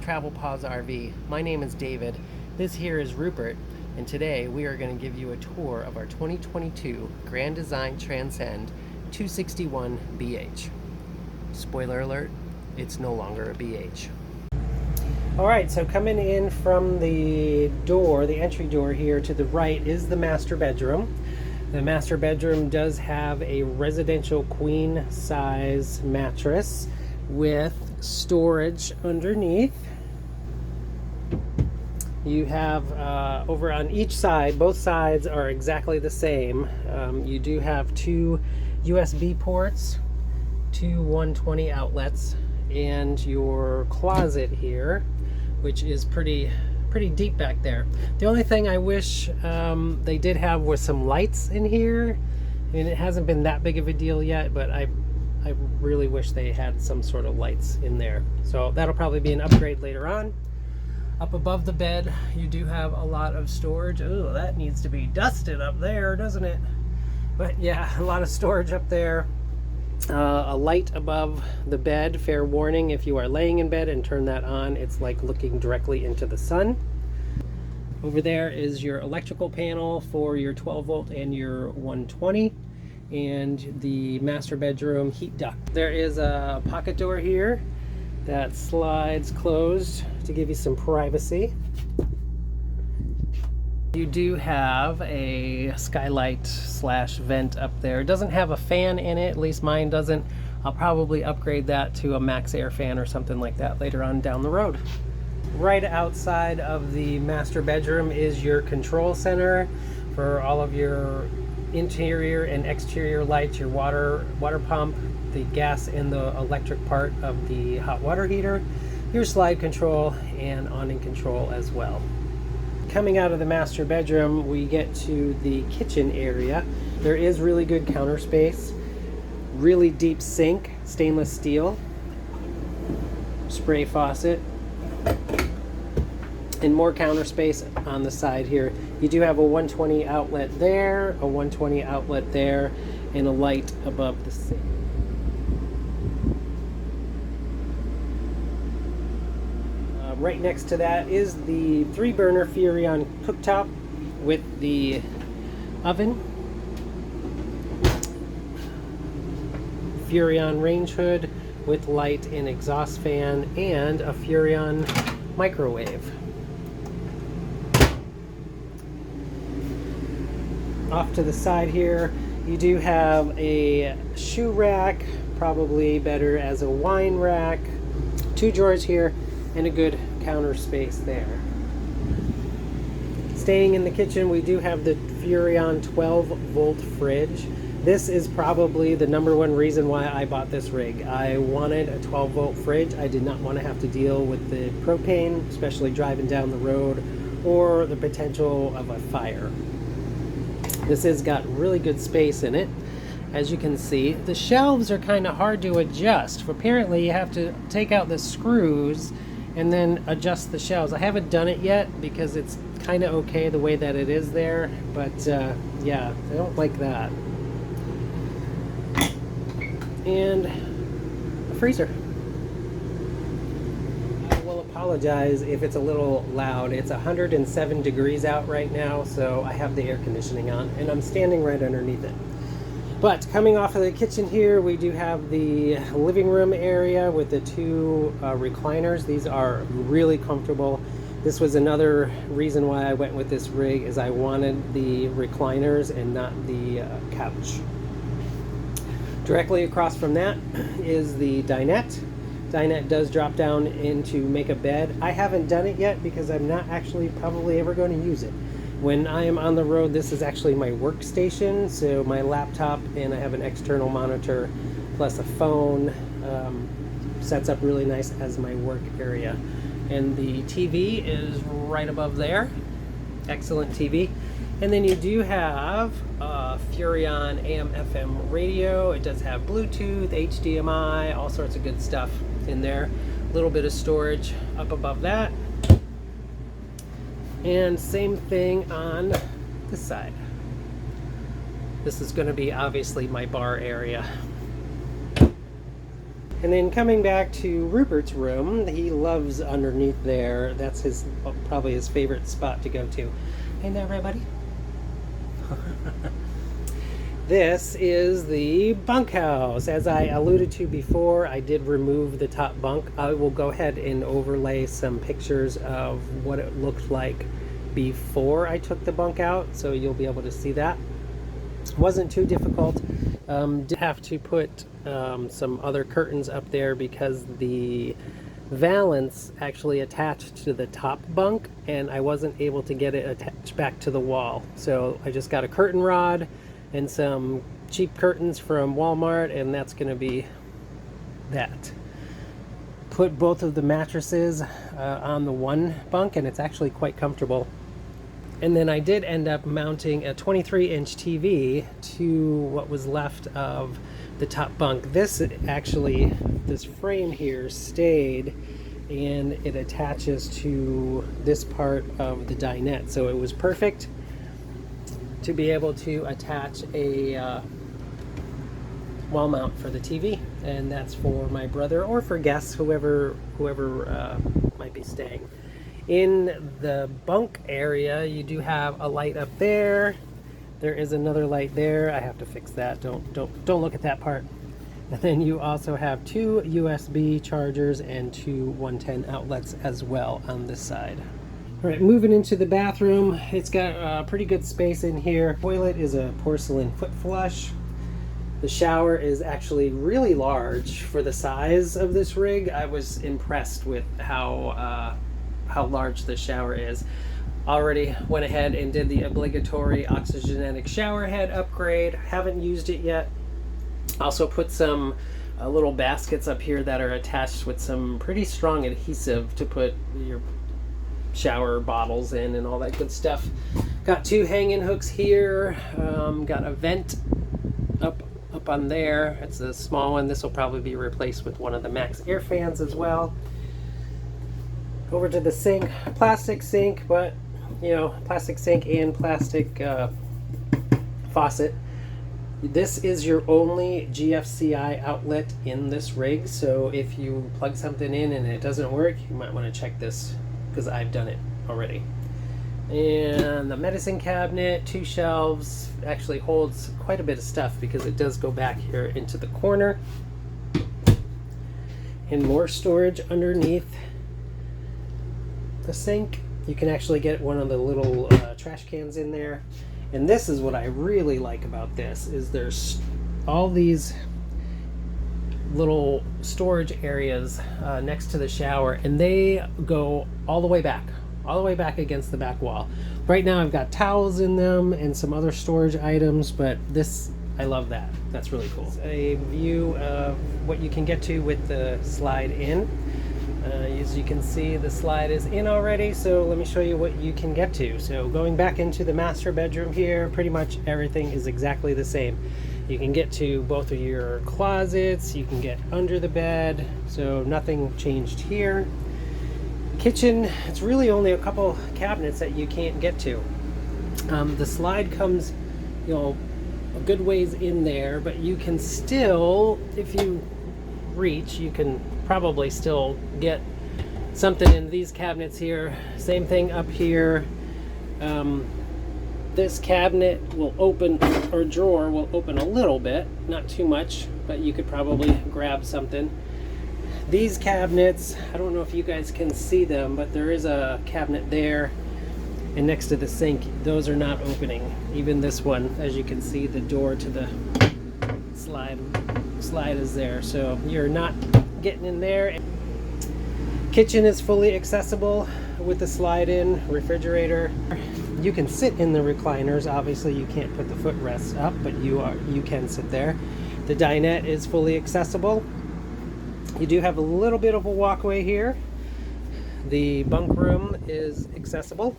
Travel Pause RV. My name is David. This here is Rupert, and today we are going to give you a tour of our 2022 Grand Design Transcend 261 BH. Spoiler alert, it's no longer a BH. Alright, so coming in from the door, the entry door here to the right is the master bedroom. The master bedroom does have a residential queen size mattress with storage underneath. You have over on each side, both sides are exactly the same. You do have two USB ports, two 120 outlets, and your closet here, which is pretty deep back there. The only thing I wish they did have was some lights in here. I mean, it hasn't been that big of a deal yet, but I really wish they had some sort of lights in there. So that'll probably be an upgrade later on. Up above the bed, you do have a lot of storage. Oh, that needs to be dusted up there, doesn't it? But yeah, a lot of storage up there. A light above the bed. Fair warning, if you are laying in bed and turn that on, it's like looking directly into the sun. Over there is your electrical panel for your 12 volt and your 120. And the master bedroom heat duct. There is a pocket door here that slides closed to give you some privacy. You do have a skylight slash vent up there. It doesn't have a fan in it, at least mine doesn't. I'll probably upgrade that to a max air fan or something like that later on down the road. Right outside of the master bedroom is your control center for all of your interior and exterior lights, your water pump, the gas and the electric part of the hot water heater, your slide control, and awning control as well. Coming out of the master bedroom, we get to the kitchen area. There is really good counter space, really deep sink, stainless steel, spray faucet, and more counter space on the side here. You do have a 120 outlet there, a 120 outlet there, and a light above the sink. Right next to that is the 3-burner Furrion cooktop with the oven, Furrion range hood with light and exhaust fan, and a Furrion microwave. Off to the side here, you do have a shoe rack, probably better as a wine rack, 2 drawers here, and a good counter space there. Staying in the kitchen, we do have the Furrion 12 volt fridge. This is probably the #1 reason why I bought this rig. I wanted a 12 volt fridge. I did not want to have to deal with the propane, especially driving down the road, or the potential of a fire. This has got really good space in it. As you can see, the shelves are kind of hard to adjust. Apparently you have to take out the screws and then adjust the shelves. I haven't done it yet because it's kind of okay the way that it is there, but yeah, I don't like that. And a freezer. I will apologize if it's a little loud. It's 107 degrees out right now, so I have the air conditioning on, and I'm standing right underneath it. But coming off of the kitchen here, we do have the living room area with the 2 recliners. These are really comfortable. This was another reason why I went with this rig, is I wanted the recliners and not the couch. Directly across from that is the dinette. Dinette does drop down in to make a bed. I haven't done it yet because I'm not actually probably ever going to use it. When I am on the road, this is actually my workstation, so my laptop, and I have an external monitor plus a phone. Sets up really nice as my work area. And the TV is right above there. Excellent TV. And then you do have a Furrion AM/FM radio. It does have Bluetooth, HDMI, all sorts of good stuff in there. A little bit of storage up above that. And same thing on this side. This is going to be obviously my bar area. And then coming back to Rupert's room, he loves underneath there. That's his probably his favorite spot to go to. Hey there, everybody. This is the bunkhouse. As I alluded to before, I did remove the top bunk. I will go ahead and overlay some pictures of what it looked like before I took the bunk out, so you'll be able to see that. Wasn't too difficult. Did have to put some other curtains up there because the valance actually attached to the top bunk and I wasn't able to get it attached back to the wall. So I just got a curtain rod and some cheap curtains from Walmart, and that's going to be that. Put both of the mattresses on the one bunk, and it's actually quite comfortable. And then I did end up mounting a 23-inch TV to what was left of the top bunk. This frame here stayed, and it attaches to this part of the dinette. So it was perfect to be able to attach a wall mount for the TV, and that's for my brother or for guests, whoever might be staying. In the bunk area, you do have a light up there. There is another light there. I have to fix that. Don't look at that part. And then you also have two USB chargers and two 110 outlets as well on this side. All right, moving into the bathroom. It's got pretty good space in here. Toilet is a porcelain foot flush. The shower is actually really large for the size of this rig. I was impressed with how large the shower is. Already went ahead and did the obligatory oxygenetic shower head upgrade. Haven't used it yet. Also put some little baskets up here that are attached with some pretty strong adhesive to put your shower bottles in and all that good stuff. Got two hanging hooks here. Got a vent up on there. It's a small one. This will probably be replaced with one of the Max air fans as well. Over to the sink. Plastic sink, but you know, plastic sink and plastic faucet. This is your only GFCI outlet in this rig, so if you plug something in and it doesn't work, you might want to check this, because I've done it already. And the medicine cabinet, two shelves, actually holds quite a bit of stuff because it does go back here into the corner. And more storage underneath the sink. You can actually get one of the little trash cans in there. And this is what I really like about this, is there's all these little storage areas next to the shower, and they go all the way back against the back wall. Right now I've got towels in them and some other storage items, but this, I love that. That's really cool. A view of what you can get to with the slide in. As you can see, the slide is in already, so let me show you what you can get to. So going back into the master bedroom here, pretty much everything is exactly the same. You can get to both of your closets, you can get under the bed, so nothing changed here. Kitchen, it's really only a couple cabinets that you can't get to. The slide comes, you know, a good ways in there, but you can still, if you reach, you can probably still get something in these cabinets here. Same thing up here. This cabinet will open, or drawer will open a little bit, not too much, but you could probably grab something. These cabinets, I don't know if you guys can see them, but there is a cabinet there, and next to the sink, those are not opening. Even this one, as you can see, the door to the slide is there, so you're not getting in there. Kitchen is fully accessible with the slide in. Refrigerator, you can sit in the recliners. Obviously you can't put the footrests up, but you can sit there. The dinette is fully accessible. You do have a little bit of a walkway here. The bunk room is accessible,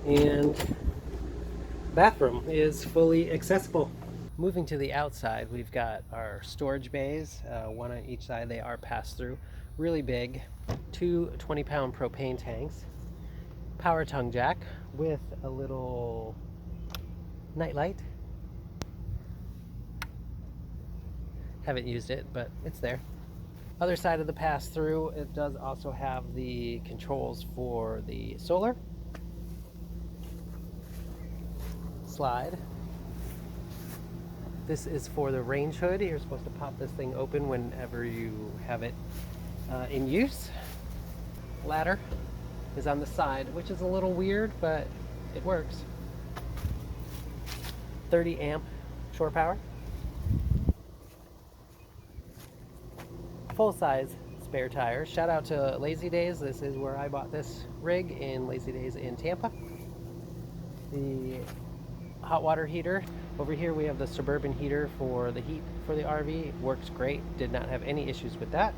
and bathroom is fully accessible. Moving to the outside, we've got our storage bays, one on each side. They are pass-through, really big. Two 20-pound propane tanks, power tongue jack with a little nightlight. Haven't used it, but it's there. Other side of the pass-through, it does also have the controls for the solar. Slide. This is for the range hood. You're supposed to pop this thing open whenever you have it in use. Ladder is on the side, which is a little weird, but it works. 30 amp shore power. Full-size spare tires. Shout out to Lazy Days. This is where I bought this rig, in Lazy Days in Tampa. The hot water heater. Over here we have the Suburban heater for the heat for the RV. Works great. Did not have any issues with that.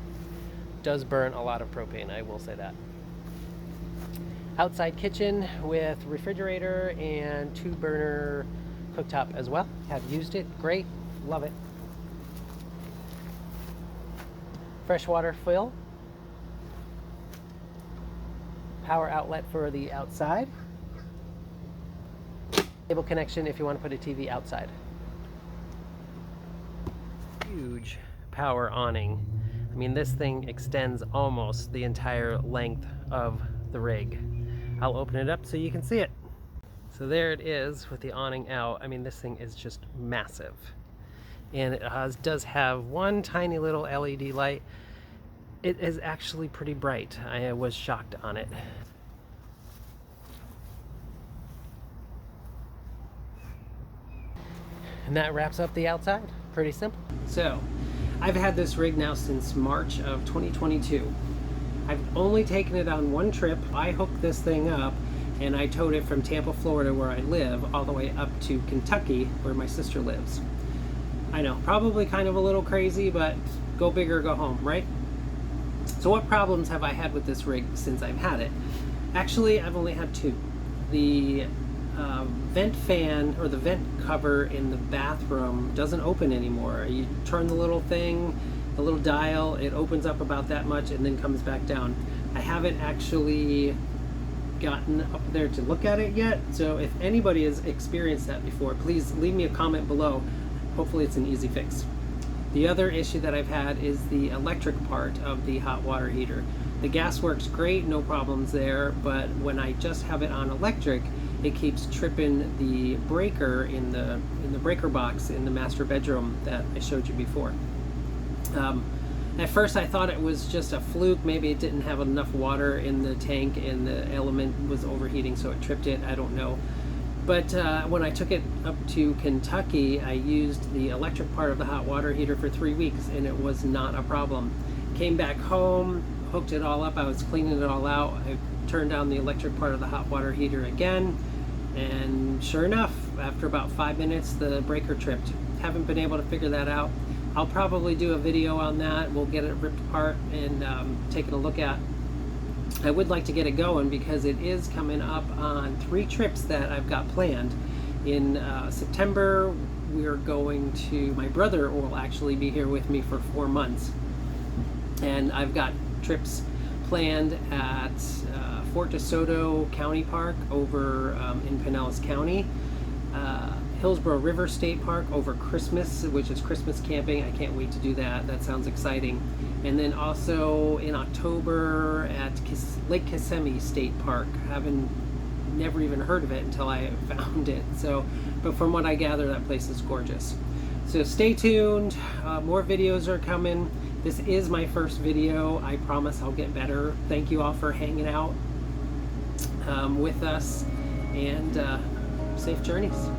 Does burn a lot of propane, I will say that. Outside kitchen with refrigerator and 2-burner cooktop as well. Have used it. Great. Love it. Freshwater fill. Power outlet for the outside. Cable connection if you want to put a TV outside. Huge power awning. I mean, this thing extends almost the entire length of the rig. I'll open it up so you can see it. So there it is with the awning out. I mean, this thing is just massive. And it does have one tiny little LED light. It is actually pretty bright. I was shocked on it. And that wraps up the outside. Pretty simple. So, I've had this rig now since March of 2022. I've only taken it on one trip. I hooked this thing up and I towed it from Tampa, Florida, where I live, all the way up to Kentucky, where my sister lives. I know, probably kind of a little crazy, but go big or go home, right? So what problems have I had with this rig since I've had it? Actually, I've only had two. The vent fan, or the vent cover in the bathroom, doesn't open anymore. You turn the little thing, the little dial, it opens up about that much and then comes back down. I haven't actually gotten up there to look at it yet, so if anybody has experienced that before, please leave me a comment below. Hopefully it's an easy fix. The other issue that I've had is the electric part of the hot water heater. The gas works great, no problems there, but when I just have it on electric, it keeps tripping the breaker in the breaker box in the master bedroom that I showed you before. At first I thought it was just a fluke. Maybe it didn't have enough water in the tank and the element was overheating, so it tripped it. I don't know. But when I took it up to Kentucky, I used the electric part of the hot water heater for 3 weeks and it was not a problem. Came back home, hooked it all up, I was cleaning it all out. I turned down the electric part of the hot water heater again, and sure enough, after about 5 minutes, the breaker tripped. Haven't been able to figure that out. I'll probably do a video on that. We'll get it ripped apart and taking a look at. I would like to get it going because it is coming up on 3 trips that I've got planned. In September, we're going to, my brother will actually be here with me for 4 months. And I've got trips planned at Fort DeSoto County Park over in Pinellas County, Hillsborough River State Park over Christmas, which is Christmas camping. I can't wait to do that. That sounds exciting. And then also in October at Lake Kissimmee State Park. Never even heard of it until I found it. So, but from what I gather, that place is gorgeous. So stay tuned. More videos are coming. This is my first video. I promise I'll get better. Thank you all for hanging out with us, and safe journeys.